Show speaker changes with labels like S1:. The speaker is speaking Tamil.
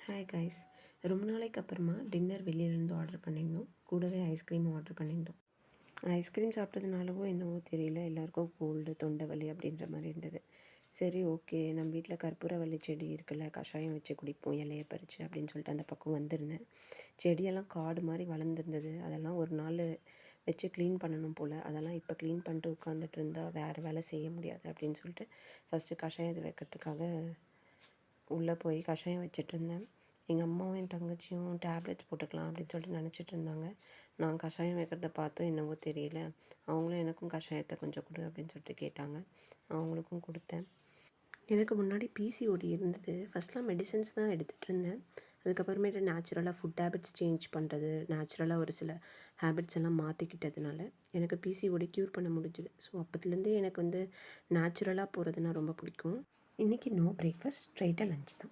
S1: Hi guys. ரொம்ப நாளைக்கு அப்புறமா டின்னர் வெளியிலேருந்து ஆர்டர் பண்ணியிருந்தோம். கூடவே ஐஸ்கிரீமும் ஆர்டர் பண்ணியிருந்தோம். ஐஸ்கிரீம் சாப்பிட்டதுனாலவோ என்னவோ தெரியல, எல்லாருக்கும் கோல்டு, தொண்டை வலி அப்படின்ற மாதிரி இருந்தது. சரி, ஓகே, நம்ம வீட்டில் கற்பூரவள்ளி செடி இருக்குல்ல, கஷாயம் வச்சு குடிப்போம் இலையை பறித்து அப்படின்னு சொல்லிட்டு அந்த பக்கம் வந்திருந்தேன். செடியெல்லாம் காடு மாதிரி வளர்ந்துருந்தது. அதெல்லாம் ஒரு நாள் வச்சு க்ளீன் பண்ணணும் போல். அதெல்லாம் இப்போ க்ளீன் பண்ணிட்டு உட்காந்துட்டு இருந்தால் வேறு வேலை செய்ய முடியாது அப்படின்னு சொல்லிட்டு ஃபஸ்ட்டு கஷாயம் வைக்கிறதுக்காக உள்ளே போய் கஷாயம் வச்சிட்ருந்தேன். எங்கள் அம்மாவும் என் தங்கச்சியும் டேப்லெட்ஸ் போட்டுக்கலாம் அப்படின்னு சொல்லிட்டு நினச்சிட்டு இருந்தாங்க. நான் கஷாயம் வைக்கிறத பார்த்தோம் என்னவோ தெரியல, அவங்களும் எனக்கும் கஷாயத்தை கொஞ்சம் கொடு அப்படின்னு சொல்லிட்டு கேட்டாங்க. அவங்களுக்கும் கொடுத்தேன். எனக்கு முன்னாடி பிசிஓடி இருந்தது. ஃபஸ்ட்லாம் மெடிசன்ஸ் தான் எடுத்துகிட்டு இருந்தேன். அதுக்கப்புறமேட்டு நேச்சுரலாக ஃபுட் ஹேபிட்ஸ் சேஞ்ச் பண்ணுறது, நேச்சுரலாக ஒரு சில ஹேபிட்ஸ் எல்லாம் மாற்றிக்கிட்டதுனால எனக்கு பிசிஓடி க்யூர் பண்ண முடிஞ்சுது. ஸோ அப்போத்துலேருந்தே எனக்கு நேச்சுரலாக போகிறதுனா ரொம்ப பிடிக்கும். இன்றைக்கி நோ பிரேக்ஃபாஸ்ட், ஸ்ட்ரைட்டாக லஞ்ச் தான்.